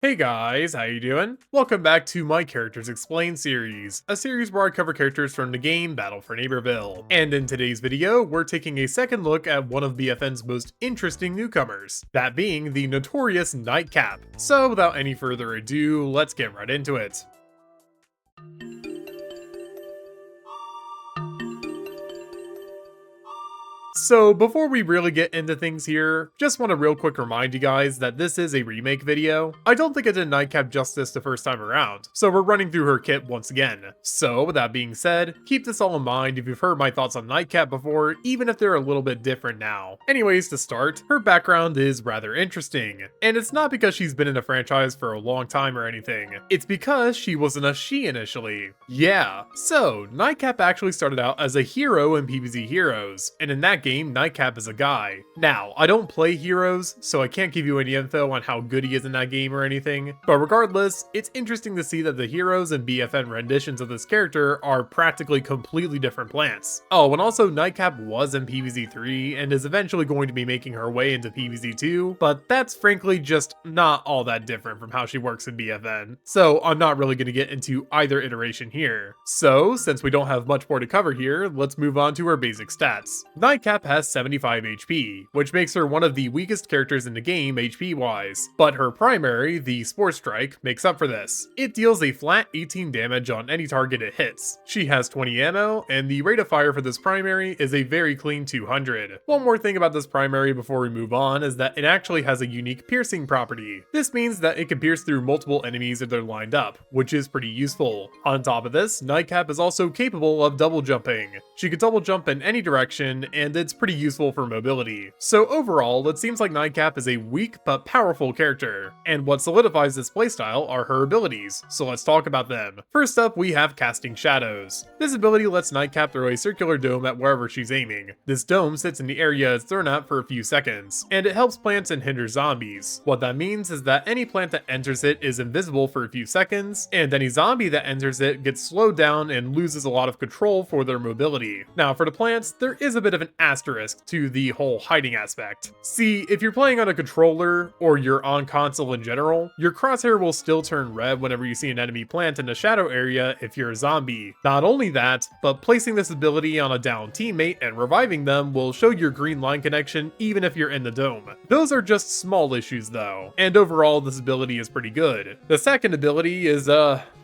Hey guys, how you doing? Welcome back to my Characters Explained series, a series where I cover characters from the game Battle for Neighborville. And in today's video, we're taking a second look at one of BFN's most interesting newcomers, that being the notorious Nightcap. So without any further ado, let's get right into it. So before we really get into things here, just want to real quick remind you guys that this is a remake video. I don't think I did Nightcap justice the first time around, so we're running through her kit once again. So with that being said, keep this all in mind if you've heard my thoughts on Nightcap before, even if they're a little bit different now. Anyways, to start, her background is rather interesting, and it's not because she's been in a franchise for a long time or anything, it's because she wasn't a she initially. Yeah, so Nightcap actually started out as a hero in PVZ Heroes, and in that game, Nightcap is a guy. Now, I don't play Heroes, so I can't give you any info on how good he is in that game or anything, but regardless, it's interesting to see that the Heroes and BFN renditions of this character are practically completely different plants. Oh, and also Nightcap was in PVZ 3 and is eventually going to be making her way into PVZ 2, but that's frankly just not all that different from how she works in BFN, so I'm not really going to get into either iteration here. So, since we don't have much more to cover here, let's move on to her basic stats. Nightcap has 75 HP, which makes her one of the weakest characters in the game HP wise, but her primary, the Spore Strike, makes up for this. It deals a flat 18 damage on any target it hits. She has 20 ammo, and the rate of fire for this primary is a very clean 200. One more thing about this primary before we move on is that it actually has a unique piercing property. This means that it can pierce through multiple enemies if they're lined up, which is pretty useful. On top of this, Nightcap is also capable of double jumping. She can double jump in any direction, and it's pretty useful for mobility. So overall, it seems like Nightcap is a weak but powerful character, and what solidifies this playstyle are her abilities, so let's talk about them. First up, we have Casting Shadows. This ability lets Nightcap throw a circular dome at wherever she's aiming. This dome sits in the area it's thrown at for a few seconds, and it helps plants and hinders zombies. What that means is that any plant that enters it is invisible for a few seconds, and any zombie that enters it gets slowed down and loses a lot of control for their mobility. Now for the plants, there is a bit of an asterisk to the whole hiding aspect. See, if you're playing on a controller, or you're on console in general, your crosshair will still turn red whenever you see an enemy plant in the shadow area if you're a zombie. Not only that, but placing this ability on a down teammate and reviving them will show your green line connection even if you're in the dome. Those are just small issues though, and overall this ability is pretty good. The second ability is,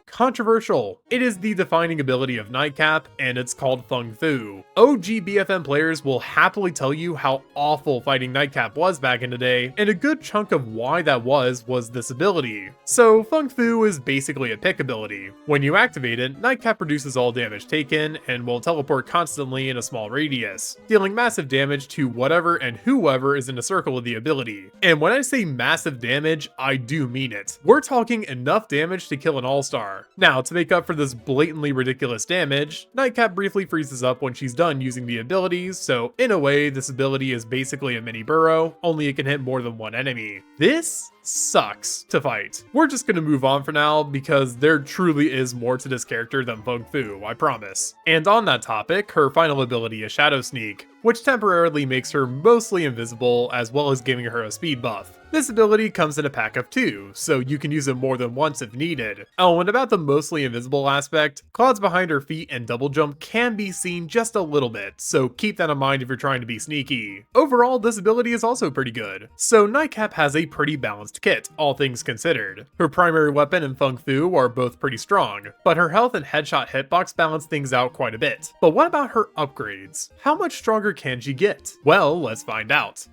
controversial. It is the defining ability of Nightcap, and it's called Fung Fu. OG BFN players will happily tell you how awful fighting Nightcap was back in the day, and a good chunk of why that was this ability. So Fung Fu is basically a pick ability. When you activate it, Nightcap reduces all damage taken, and will teleport constantly in a small radius, dealing massive damage to whatever and whoever is in the circle of the ability. And when I say massive damage, I do mean it. We're talking enough damage to kill an all-star. Now, to make up for this blatantly ridiculous damage, Nightcap briefly freezes up when she's done using the abilities, so in a way, this ability is basically a mini burrow, only it can hit more than one enemy. This sucks to fight. We're just gonna move on for now because there truly is more to this character than Fung Fu, I promise. And on that topic, her final ability is Shadow Sneak, which temporarily makes her mostly invisible as well as giving her a speed buff. This ability comes in a pack of 2, so you can use it more than once if needed. Oh, and about the mostly invisible aspect, clouds behind her feet and double jump can be seen just a little bit, so keep that in mind if you're trying to be sneaky. Overall, this ability is also pretty good. So Nightcap has a pretty balanced kit, all things considered. Her primary weapon and Fung Fu are both pretty strong, but her health and headshot hitbox balance things out quite a bit. But what about her upgrades? How much stronger can she get? Well, let's find out.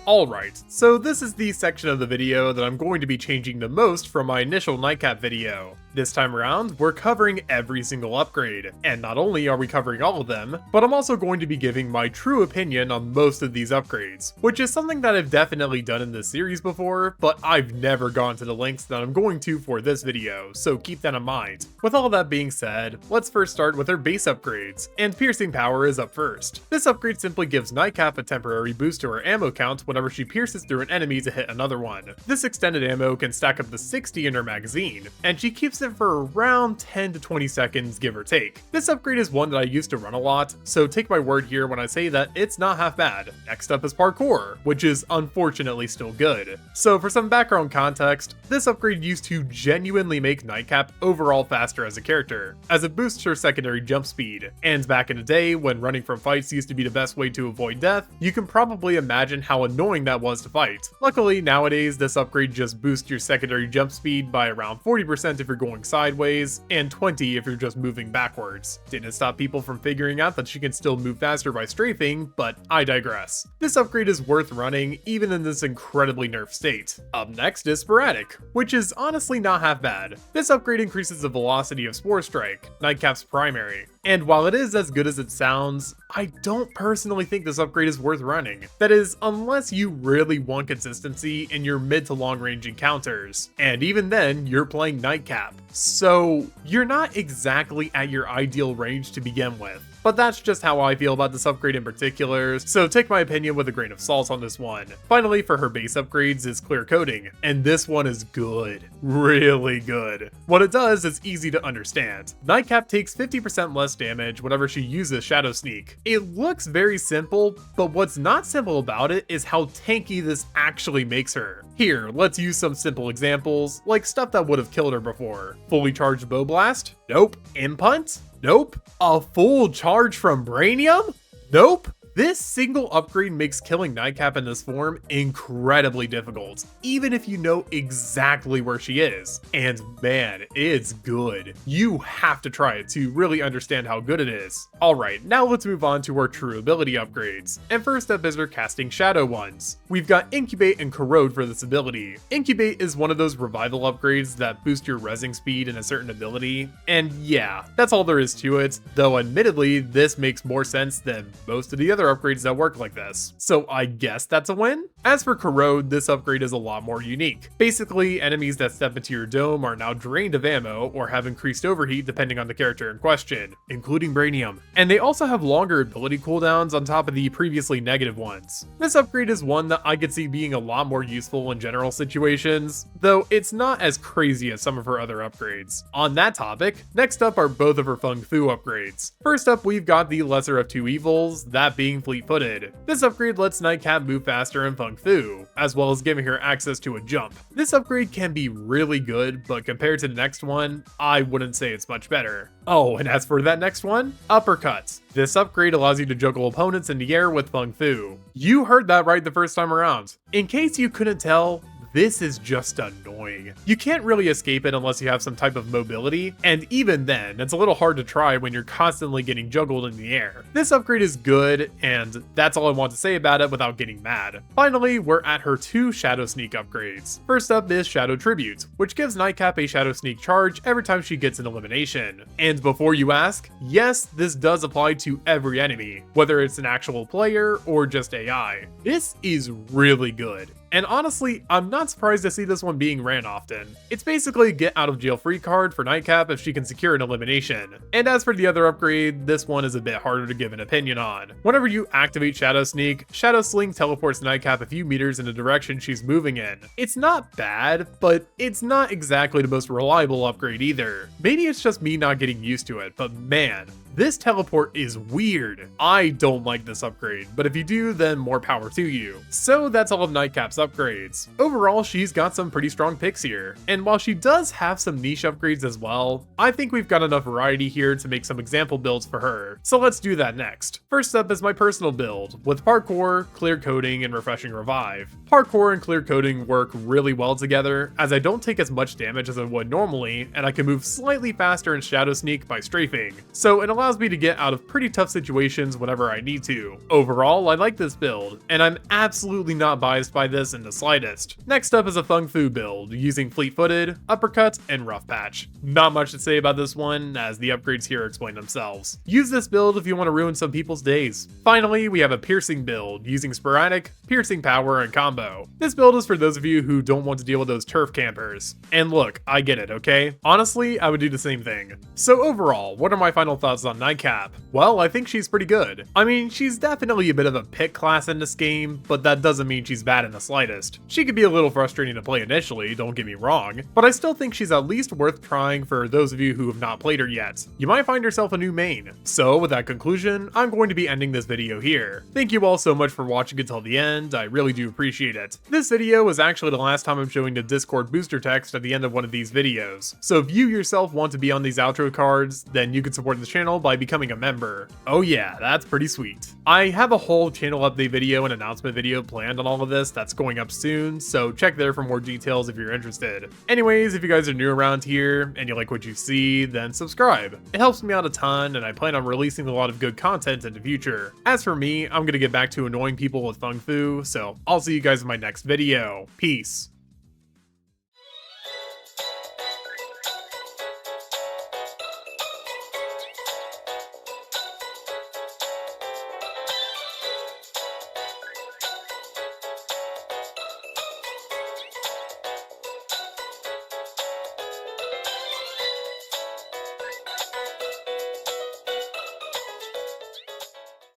Alright, so this is the section of the video that I'm going to be changing the most from my initial Nightcap video. This time around, we're covering every single upgrade, and not only are we covering all of them, but I'm also going to be giving my true opinion on most of these upgrades, which is something that I've definitely done in this series before, but I've never gone to the lengths that I'm going to for this video, so keep that in mind. With all that being said, let's first start with her base upgrades, and Piercing Power is up first. This upgrade simply gives Nightcap a temporary boost to her ammo count whenever she pierces through an enemy to hit another one. This extended ammo can stack up to 60 in her magazine, and she keeps it it for around 10 to 20 seconds, give or take. This upgrade is one that I used to run a lot, so take my word here when I say that it's not half bad. Next up is parkour, which is unfortunately still good. So for some background context, this upgrade used to genuinely make Nightcap overall faster as a character, as it boosts her secondary jump speed. And back in the day, when running from fights used to be the best way to avoid death, you can probably imagine how annoying that was to fight. Luckily, nowadays, this upgrade just boosts your secondary jump speed by around 40% if you're going sideways, and 20% if you're just moving backwards. Didn't stop people from figuring out that she can still move faster by strafing, but I digress. This upgrade is worth running, even in this incredibly nerfed state. Up next is Sporadic, which is honestly not half bad. This upgrade increases the velocity of Spore Strike, Nightcap's primary. And while it is as good as it sounds, I don't personally think this upgrade is worth running. That is, unless you really want consistency in your mid to long range encounters. And even then, you're playing Nightcap. So you're not exactly at your ideal range to begin with. But that's just how I feel about this upgrade in particular, so take my opinion with a grain of salt on this one. Finally, for her base upgrades is Clear Coating, and this one is good. Really good. What it does is easy to understand. Nightcap takes 50% less damage whenever she uses Shadow Sneak. It looks very simple, but what's not simple about it is how tanky this actually makes her. Here, let's use some simple examples, like stuff that would have killed her before. Fully charged Bow Blast? Nope. Impunt? Nope. A full charge from Brainium? Nope. This single upgrade makes killing Nightcap in this form incredibly difficult, even if you know exactly where she is. And man, it's good. You have to try it to really understand how good it is. Alright, now let's move on to our true ability upgrades. And first up is our casting shadow ones. We've got Incubate and Corrode for this ability. Incubate is one of those revival upgrades that boost your resing speed in a certain ability. And yeah, that's all there is to it, though admittedly, this makes more sense than most of the other upgrades that work like this. So I guess that's a win? As for Corrode, this upgrade is a lot more unique. Basically, enemies that step into your dome are now drained of ammo or have increased overheat depending on the character in question, including Brainium. And they also have longer ability cooldowns on top of the previously negative ones. This upgrade is one that I could see being a lot more useful in general situations, though it's not as crazy as some of her other upgrades. On that topic, next up are both of her Feng Fu upgrades. First up, we've got the lesser of two evils, that being Fleet-footed. This upgrade lets Nightcap move faster in Feng Fu, as well as giving her access to a jump. This upgrade can be really good, but compared to the next one, I wouldn't say it's much better. Oh, and as for that next one, Uppercut. This upgrade allows you to juggle opponents in the air with Feng Fu. You heard that right the first time around. In case you couldn't tell, this is just annoying. You can't really escape it unless you have some type of mobility, and even then, it's a little hard to try when you're constantly getting juggled in the air. This upgrade is good, and that's all I want to say about it without getting mad. Finally, we're at her two Shadow Sneak upgrades. First up is Shadow Tribute, which gives Nightcap a Shadow Sneak charge every time she gets an elimination. And before you ask, yes, this does apply to every enemy, whether it's an actual player or just AI. This is really good. And honestly, I'm not surprised to see this one being ran often. It's basically a get out of jail free card for Nightcap if she can secure an elimination. And as for the other upgrade, this one is a bit harder to give an opinion on. Whenever you activate Shadow Sneak, Shadow Sling teleports Nightcap a few meters in the direction she's moving in. It's not bad, but it's not exactly the most reliable upgrade either. Maybe it's just me not getting used to it, but man, this teleport is weird. I don't like this upgrade, but if you do, then more power to you. So that's all of Nightcap's upgrades. Overall, she's got some pretty strong picks here. And while she does have some niche upgrades as well, I think we've got enough variety here to make some example builds for her. So let's do that next. First up is my personal build, with Parkour, Clear Coating, and Refreshing Revive. Parkour and Clear Coating work really well together, as I don't take as much damage as I would normally, and I can move slightly faster in Shadow Sneak by strafing. So it allows me to get out of pretty tough situations whenever I need to. Overall, I like this build, and I'm absolutely not biased by this in the slightest. Next up is a Feng Fu build, using Fleet-footed, Uppercut, and Rough Patch. Not much to say about this one, as the upgrades here explain themselves. Use this build if you want to ruin some people's days. Finally, we have a Piercing build, using Sporadic, Piercing Power, and Combo. combo. This build is for those of you who don't want to deal with those turf campers. And look, I get it, okay? Honestly, I would do the same thing. So overall, what are my final thoughts on Nightcap? Well, I think she's pretty good. I mean, she's definitely a bit of a pick class in this game, but that doesn't mean she's bad in the slightest. She could be a little frustrating to play initially, don't get me wrong, but I still think she's at least worth trying for those of you who have not played her yet. You might find yourself a new main. So with that conclusion, I'm going to be ending this video here. Thank you all so much for watching until the end, I really do appreciate it. This video was actually the last time I'm showing the Discord booster text at the end of one of these videos, so if you yourself want to be on these outro cards, then you can support the channel by becoming a member. Oh yeah, that's pretty sweet. I have a whole channel update video and announcement video planned on all of this that's going up soon, so check there for more details if you're interested. Anyways, if you guys are new around here and you like what you see, then subscribe. It helps me out a ton, and I plan on releasing a lot of good content in the future. As for me, I'm gonna get back to annoying people with Fung Fu, so I'll see you guys in my next video. Peace.